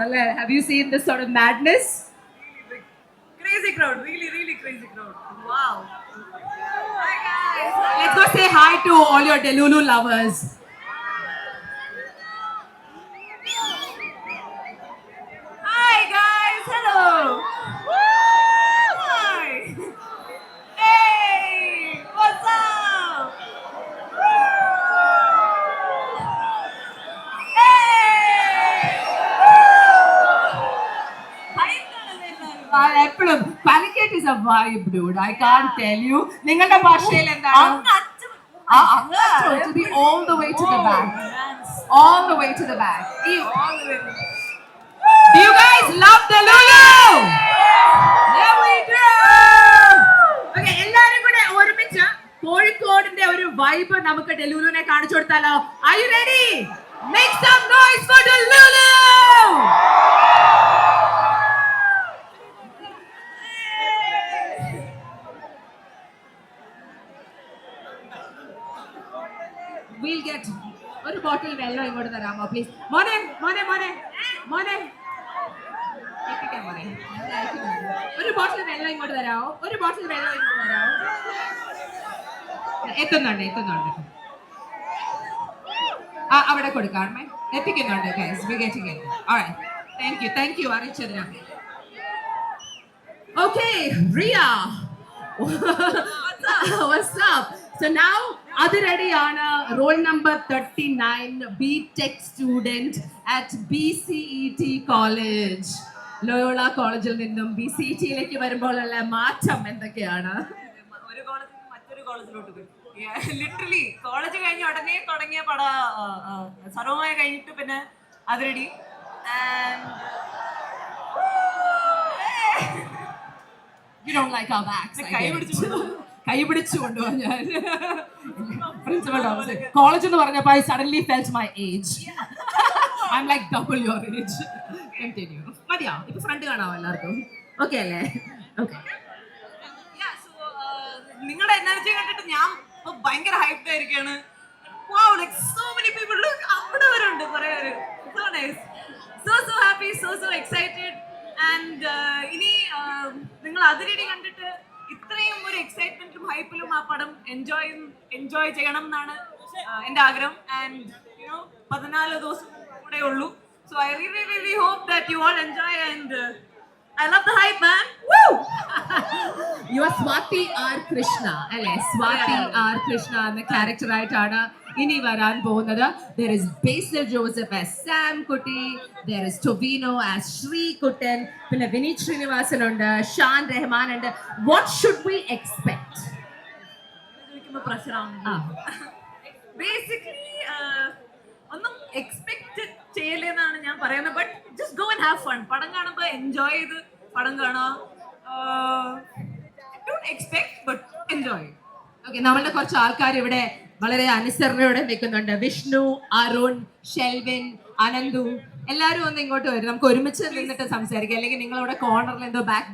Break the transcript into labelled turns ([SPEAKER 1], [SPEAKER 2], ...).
[SPEAKER 1] Have you seen this sort of madness?
[SPEAKER 2] Crazy crowd, really crazy crowd. Wow. Hi guys.
[SPEAKER 1] Let's go say hi to all your Delulu lovers.
[SPEAKER 2] Hi guys. Hello. Hi. Hey. What's up? Hey.
[SPEAKER 1] എപ്പോഴും Palikate is a vibe, dude. I can't tell you. നിങ്ങളുടെ ഭാഷയിൽ എന്താണ്? To be all the way to the back. All the way to the back. Do you guys love Delulu? Yeah, we do. Okay, എല്ലാവരും കൂടെ ഒരുമിച്ച് കോഴിക്കോടിന്റെ ഒരു vibe നമുക്ക് ഡെലൂലുവിനെ കാണിച്ചു കൊടുത്താലോ? Are you ready? Make some noise for Delulu! We'll get ഒരു ബോട്ടിൽ വെള്ളം ഇങ്ങോട്ട് തരാമോ പ്ലീസ്? മോനെ മോനെ മോനെ മോനെ എത്തിക്കാൻ മോനെ. ഒരു ബോട്ടിൽ വെള്ളം ഇങ്ങോട്ട് തരാമോ? ഒരു ബോട്ടിൽ വെള്ളം ഇങ്ങോട്ട് തരാമോ? എത്തുന്നുണ്ട് എത്തുന്നുണ്ട്. അവിടെ കൊടുക്കാമേ. എത്തിക്കുന്നുണ്ട് guys. We getting it. Alright. Thank you അറിയിച്ചതിന്. Okay, Ria. What's up? So now അതിരടിയാണ് roll number 39 BTech student at BCET college. Loyola കോളേജിൽ നിന്നും BCETയിലേക്ക് വരുമ്പോഴുള്ള മാറ്റം എന്തൊക്കെയാണ്?
[SPEAKER 2] ഒരു കോളേജിൽ നിന്ന് മറ്റൊരു കോളേജിലോട്ട് പോയി. ലിറ്ററലി കോളേജ് കഴിഞ്ഞ ഉടനെ തുടങ്ങിയ പട സർവമായി കഴിഞ്ഞിട്ട് പിന്നെ Athiradi.
[SPEAKER 1] You don't like our backs. കൈ പിടിച്ചു കൊണ്ടുപോകാൻ ഞാൻ പ്രിൻസിപ്പൽ ഓഫീസർ കോളേജ് എന്ന് പറഞ്ഞപ്പോൾ I suddenly felt my age. I'm like double your age. Continue. മതിയോ? ഇപ്പൊ ഫ്രണ്ട് കാണാമോ എല്ലാവർക്കും? ഓക്കെ അല്ലേ? ഓക്കെ.
[SPEAKER 2] നിങ്ങളുടെ എനർജി കണ്ടിട്ട് ഞാൻ ഭയങ്കര hyped ആയിരിക്കാണ്. Wow, like so many people. Look, അവിടെ വരുന്നുണ്ട് കുറേ പേര്. So nice. So happy, so excited. And ഇനി നിങ്ങൾ അതിരടി കണ്ടിട്ട് ഇത്രയും ഒരു എക്സൈറ്റ്മെന്റും ഹൈപ്പിലും ആ പടം എൻജോയ് ചെയ്യണം എന്നാണ് എൻ്റെ ആഗ്രഹം. ആൻഡ് 14 ദിവസം കൂടെ ഉള്ളൂ. So I really hope that you all enjoy and I love the hype, man. Woo!
[SPEAKER 1] You are Swati R. Krishna അല്ലേ? Swati R. Krishna എന്ന ക്യാരക്ടർ ആയിട്ടാണ് ഇനി വരാൻ പോകുന്നത്. There is Basil Joseph as Sam Kutti, there is Tovino as Shri Kutten, പിന്നെ വിനീത് ശ്രീനിവാസൻ ഉണ്ട്, ഷാൻ റഹ്മാൻ ഉണ്ട്. What should we expect?
[SPEAKER 2] Basically ഒന്നും എക്സ്പെക്ട് ചെയ്യലെന്നാണ് ഞാൻ പറയുന്നത്. But just go and have fun. പടം കാണുമ്പോൾ എൻജോയ് ചെയ്ത് പടം കാണാം. Don't expect but enjoy.
[SPEAKER 1] Okay, നമ്മളുടെ കുറച്ച് ആൾക്കാർ ഇവിടെ വളരെ അനുസരണയോടെ നിൽക്കുന്നുണ്ട്. വിഷ്ണു, അരുൺ, ഷെൽവിൻ, അനന്തു എല്ലാവരും ഒന്ന് ഇങ്ങോട്ട് വരും. നമുക്ക് ഒരുമിച്ച് നിന്നിട്ട് സംസാരിക്കാം. അല്ലെങ്കിൽ നിങ്ങളിവിടെ കോർണറിൽ എന്തോ ബാക്ക്